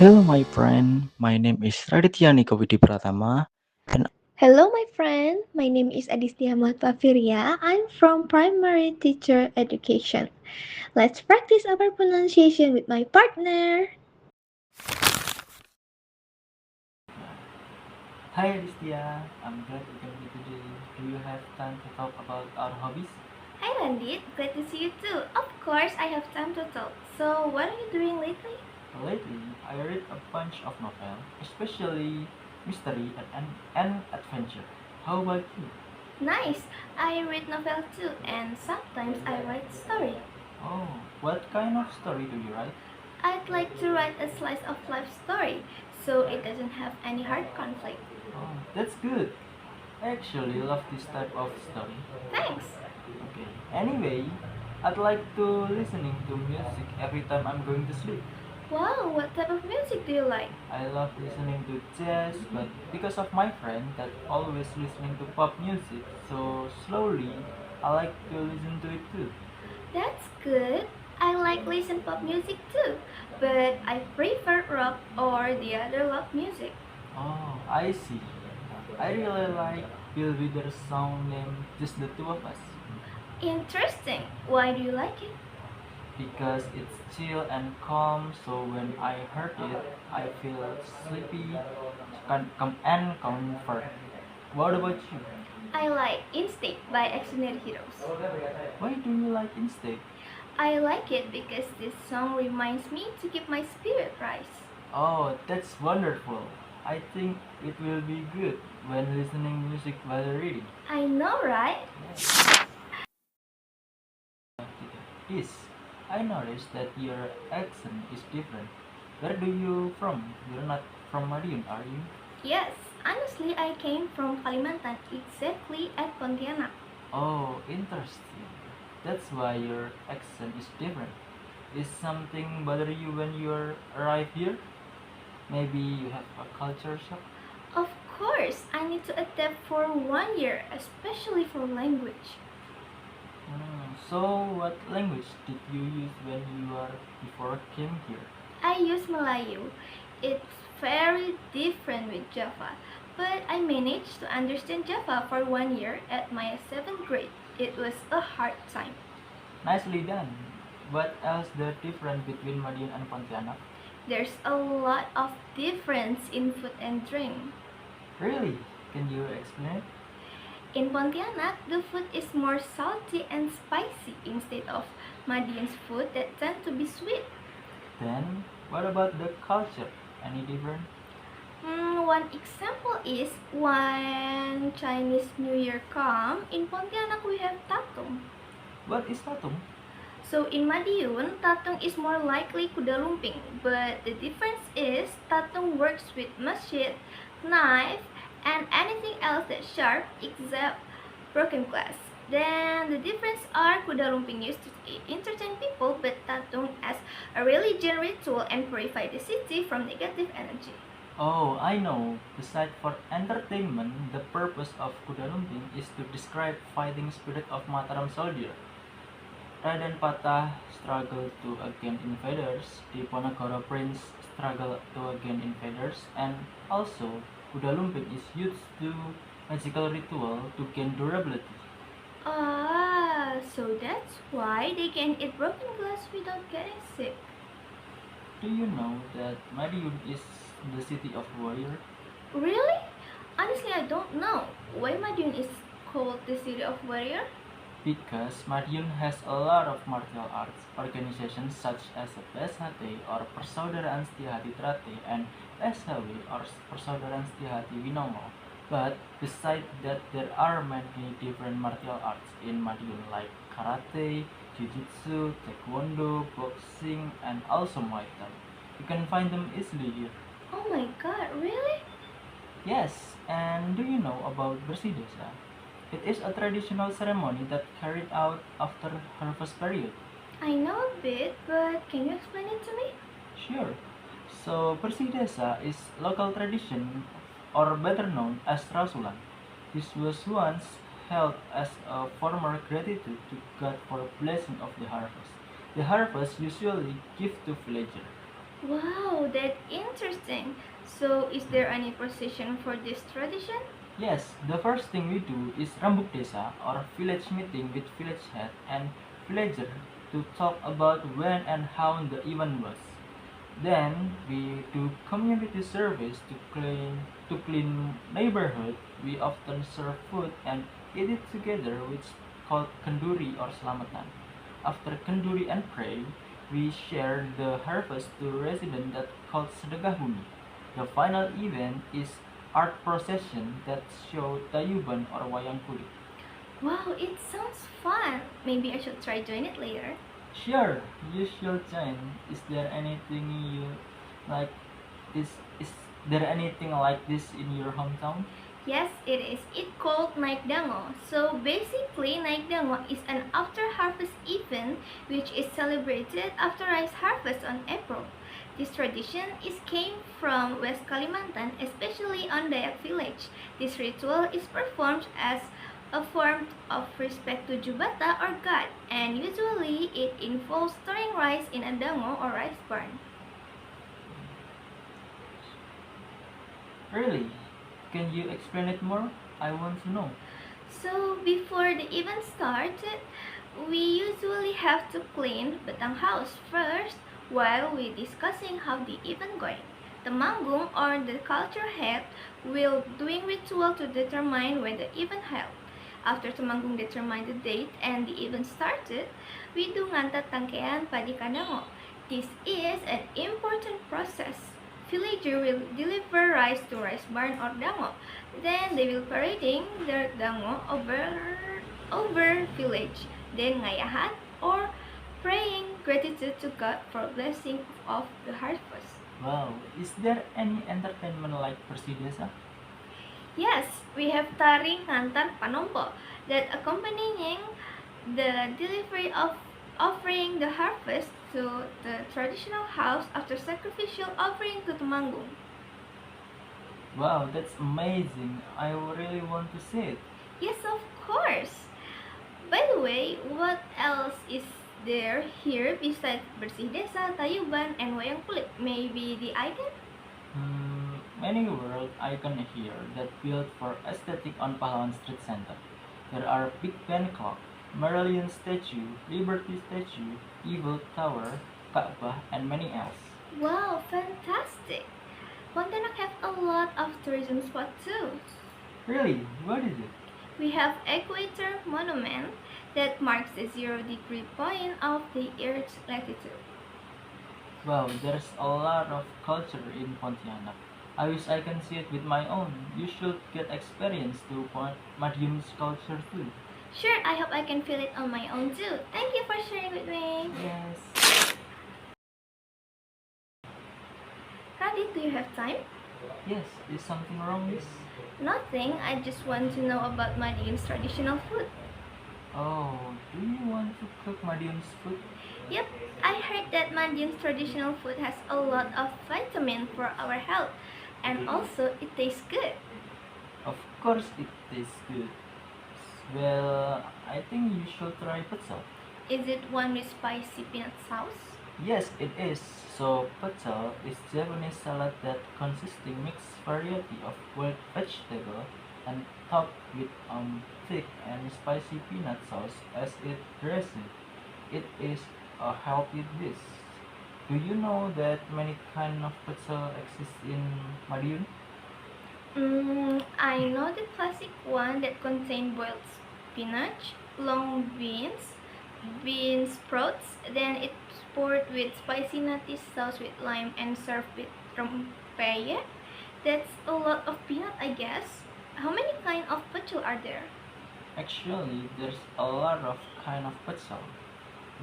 Hello, my friend. My name is Raditiya Niko W.P. and Hello, my friend. My name is Adhistya Mahatvavirya. I'm from Primary Teacher Education. Let's practice our pronunciation with my partner. Hi Adhistya, I'm glad to join you today. Do you have time to talk about our hobbies? Hi Randy, glad to see you too. Of course, I have time to talk. So, what are you doing lately? Lately, I read a bunch of novels, especially mystery and adventure. How about you? Nice. I read novel too, and sometimes I write story. Oh, what kind of story do you write? I'd like to write a slice of life story, so it doesn't have any hard conflict. Oh, that's good. I actually love this type of story. Thanks. Okay. Anyway, I'd like to listening to music every time I'm going to sleep. Wow, what type of music do you like? I love listening to jazz, but because of my friend that always listening to pop music, so slowly I like to listen to it too. That's good. I like listen pop music too, but I prefer rock or the other rock music. Oh, I see. I really like Bill Withers' song named Just the Two of Us Interesting. Why do you like it? because it's chill and calm. So when I heard it, I feel sleepy, and comfort. What about you? I like Instinct by Exonerated Heroes. Why do you like Instead? I like it because this song reminds me to keep my spirit rise. Oh, that's wonderful. I think it will be good when listening music while reading. I know, right? Is I noticed that your accent is different. Where do you from? You're not from Madiun, are you? Yes, honestly, I came from Kalimantan, exactly at Pontianak. Oh, interesting. That's why your accent is different. Is something bother you when you arrive here? Maybe you have a culture shock? Of course, I need to adapt for 1 year, especially for language. So, what language did you use when you were before came here? I use Melayu. It's very different with Java, but I managed to understand Java for 1 year at my 7th grade. It was a hard time. Nicely done. What else the difference between Madiun and Pontianak? There's a lot of difference in food and drink. Really? Can you explain? In Pontianak, the food is more salty and spicy instead of Madian's food that tend to be sweet. Then, what about the culture? Any different? One example is when Chinese New Year come, in Pontianak we have tatung. What is Tatung? So in Madiun, tatung is more likely kuda lumping, but the difference is tatung works with machete, knife, and anything else that's sharp except broken glass. Then the difference are kuda lumping used to entertain people, but tatung as a religion ritual and purify the city from negative energy. Oh, I know. Beside for entertainment, the purpose of Kuda Lumping is to describe fighting spirit of Mataram soldier. Raden Patah struggled to against invaders, Diponegoro Prince struggled to against invaders, and also Kuda Lumping is used to magical ritual to gain durability. Ah, so that's why they can eat broken glass without getting sick. Do you know that Madiun is the city of warrior? Really? Honestly, I don't know. Why Madiun is called the city of warrior? Because Madiun has a lot of martial arts organizations such as PSHT or Persaudaraan Setia-Hati Trate and PSHW or Persaudaraan Setia-Hati Winongo. But besides that, there are many different martial arts in Madiun like karate, jiu-jitsu, taekwondo, boxing, and also Muay Thai. You can find them easily here. Oh my god, really? Yes, and do you know about Bersih Desa? It is a traditional ceremony that carried out after harvest period. I know a bit, but can you explain it to me? Sure. So Bersih Desa is local tradition or better known as Rasulan. This was once held as a form of gratitude to God for blessing of the harvest. The harvest usually give to villager. Wow, that's interesting. So, is there any procession for this tradition? Yes, the first thing we do is Rambuk Desa or village meeting with village head and villager to talk about when and how the event was. Then we do community service to clean neighborhood. We often serve food and eat it together, which is called kenduri or selamatan. After kenduri and pray, we share the harvest to residents that called sedekah bumi. The final event is art procession that show tayuban or wayang kulit. Wow, it sounds fun. Maybe I should try doing it later. Sure, you should join. Is there anything you like this? Is there anything like this in your hometown? Yes, it is. It's called Naik Dango. So basically, Naik Dango is an after-harvest event which is celebrated after rice harvest on April. This tradition is came from West Kalimantan, especially on Dayak village. This ritual is performed as a form of respect to Jubata or God, and usually it involves storing rice in a dango or rice barn. Really? Can you explain it more? I want to know. So before the event started, we usually have to clean Batang house first while we discussing how the event going. The manggung or the culture head will doing ritual to determine when the event held. After Temanggung determined the date and the event started, we do nganta tangkean padi kandango. This is an important process. Villager will deliver rice to rice barn or dango. Then they will parading their dango over village. Then ngayahan or praying gratitude to God for blessing of the harvest. Wow, is there any entertainment like Persidesa? Yes, we have taring ngantar panompo that accompanying the delivery of offering the harvest to the traditional house after sacrificial offering to Temanggung. Wow, that's amazing. I really want to see it. Yes, of course. By the way, what else is there here besides bersih desa, tayuban, and wayang kulit? Maybe the icon? Many world icon here that built for aesthetic on Pahlawan Street Center. There are Big Ben Clock, Marillion Statue, Liberty Statue, Evil Tower, Kaabah, and many else. Wow, fantastic! Pontianak have a lot of tourism spots too. Really? What is it? We have Equator Monument that marks the 0 degree point of the Earth's latitude. Wow, there's a lot of culture in Pontianak. I wish I can see it with my own. You should get experience to Madiun's culture too. Sure, I hope I can feel it on my own too. Thank you for sharing with me. Yes. Radit, do you have time? Yes, is something wrong with? Nothing, I just want to know about Madiun's traditional food. Oh, do you want to cook Madiun's food? Yep, I heard that Madiun's traditional food has a lot of vitamin for our health and also it tastes good. Of course it tastes good. Well, I think you should try pecel. Is it one with spicy peanut sauce? Yes, it is. So pecel is Japanese salad that consisting mixed variety of boiled vegetable and topped with thick and spicy peanut sauce as its dressing. It is a healthy dish. Do you know that many kind of pecel exist in Madiun? I know the classic one that contain boiled spinach, long beans, bean sprouts, then it's poured with spicy nutty sauce with lime and served with rempeyek. That's a lot of peanut, I guess. How many kind of pecel are there? Actually, there's a lot of kind of pecel.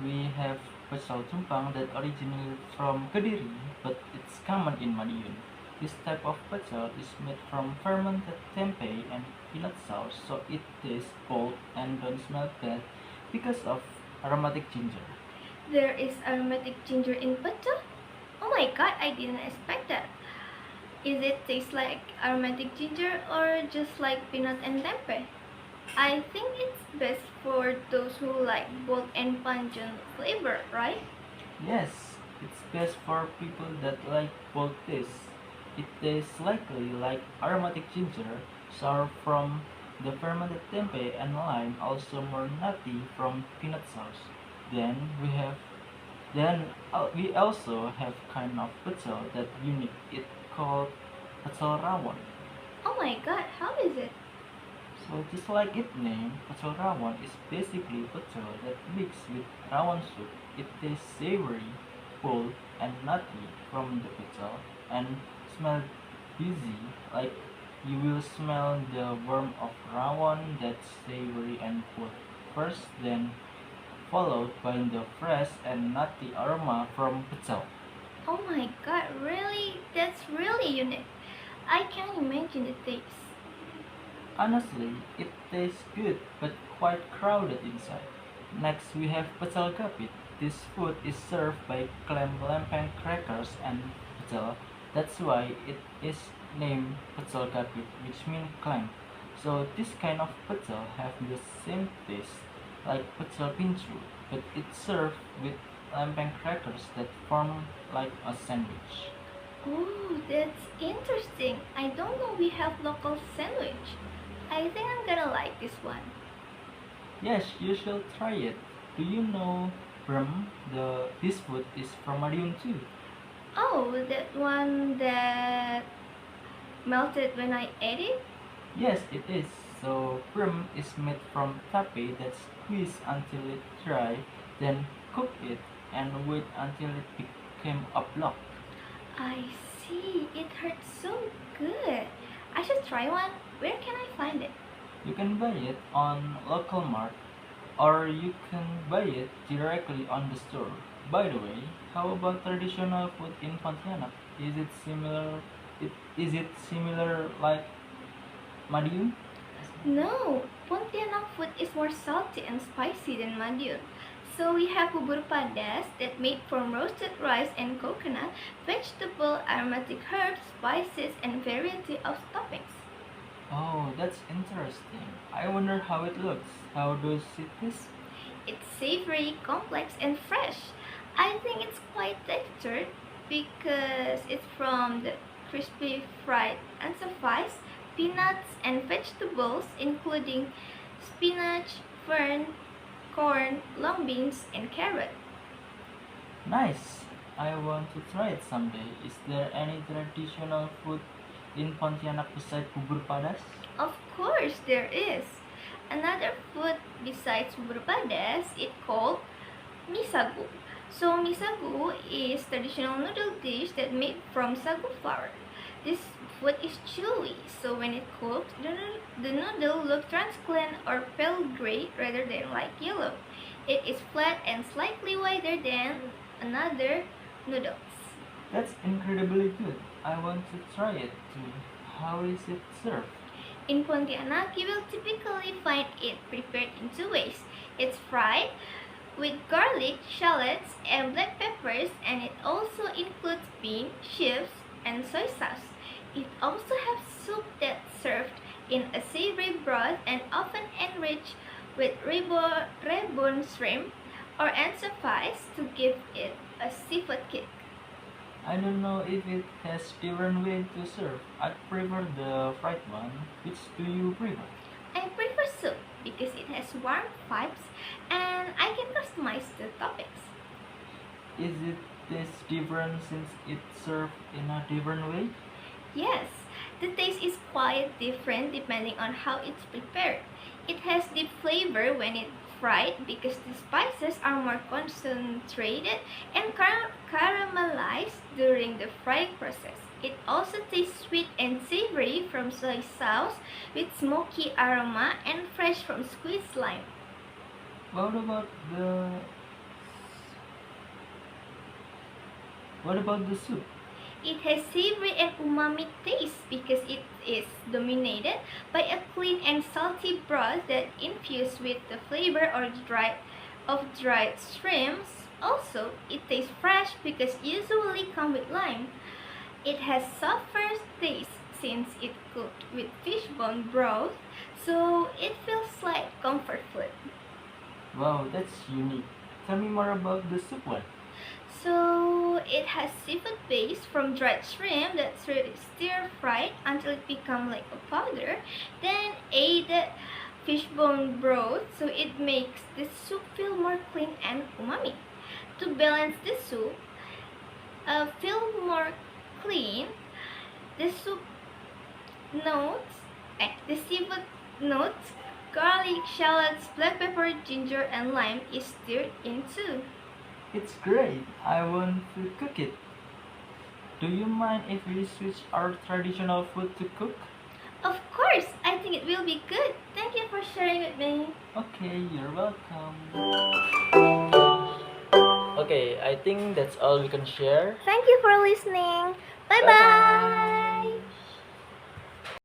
We have pecel tumpang that originated from Kediri, but it's common in Madiun. This type of pecel is made from fermented tempeh and peanut sauce, so it tastes bold and don't smell bad because of aromatic ginger. There is aromatic ginger in pecel? Oh my god, I didn't expect that. Is it taste like aromatic ginger or just like peanut and tempeh? I think it's best for those who like bold and pungent flavor, right? Yes, It's best for people that like bold taste. It tastes slightly like aromatic ginger, sour from the fermented tempeh, and lime, also more nutty from peanut sauce. Then we have we also have kind of pecel that unique. It called pecel rawon. Oh my god, how is it? So just like its name, pecel rawon is basically pecel that mixed with rawon soup. It tastes savory, bold, and nutty from the pecel, and smells busy, like you will smell the warmth of rawon that's savory and bold first, then followed by the fresh and nutty aroma from pecel. Oh my god, really? That's really unique. I can imagine the taste. Honestly, it tastes good but quite crowded inside. Next, we have pecel gapit. This food is served by clam lempeng crackers and pecel. That's why it is named pecel gapit, which means clam. So this kind of pecel have the same taste like pecel pincu, but it's served with lempeng crackers that form like a sandwich. Oh, that's interesting. I don't know we have local sandwich. I think I'm gonna like this one. Yes, you should try it. Do you know this food is from Madiun too? Oh, that one that melted when I ate it? Yes, it is. So brum is made from tape that's squeezed until it dry, then cook it and wait until it became a block. I see. It hurts so good. I should try one. Where can I find it? You can buy it on local mart or you can buy it directly on the store. By the way, how about traditional food in Pontianak? Is it similar like Madiun? No, Pontianak food is more salty and spicy than Madiun. So we have bubur padas that made from roasted rice and coconut, vegetable, aromatic herbs, spices, and variety of toppings. Oh, that's interesting. I wonder how it looks. How does it taste? It's savory, complex, and fresh. I think it's quite textured because it's from the crispy fried anchovies, peanuts, and vegetables, including spinach, fern, corn, long beans, and carrot. Nice. I want to try it someday. Is there any traditional food in Pontianak besides bubur padas? Of course, there is. Another food besides bubur padas is called misagu. So misagu is traditional noodle dish that made from sagu flour. This food is chewy, so when it cooks, the noodle looks translucent or pale gray rather than light yellow. It is flat and slightly wider than another noodles. That's incredibly good. I want to try it too. How is it served? In Pontianak, you will typically find it prepared in two ways. It's fried with garlic, shallots, and black peppers, and it also includes bean, chips, and soy sauce. It also has soup that's served in a savory broth and often enriched with reborn shrimp or anchovies to give it a seafood kick. I don't know if it has different way to serve. I prefer the fried one. Which do you prefer? I prefer soup because it has warm vibes and I can customize the toppings. Is it taste different since it's served in a different way? Yes, the taste is quite different depending on how it's prepared. It has deep flavor when it's fried because the spices are more concentrated and caramelized during the frying process. It also tastes sweet and savory from soy sauce with smoky aroma and fresh from squeezed lime. What about the what about the soup? It has savory and umami taste because it is dominated by a clean and salty broth that infused with the flavor of dried shrimps. Also, it tastes fresh because usually come with lime. It has softer taste since it cooked with fish bone broth, so it feels like comfort food. Wow, that's unique. Tell me more about the soup one. So it has seafood base from dried shrimp that's stir fried until it becomes like a powder, then added fishbone broth so it makes the soup feel more clean and umami. To balance the soup, feel more clean, the soup notes, the seafood notes, garlic, shallots, black pepper, ginger, and lime is stirred in too. It's great. I want to cook it. Do you mind if we switch our traditional food to cook? Of course, I think it will be good. Thank you for sharing with me. Okay, you're welcome. Okay, I think that's all we can share. Thank you for listening. Bye Bye-bye. bye.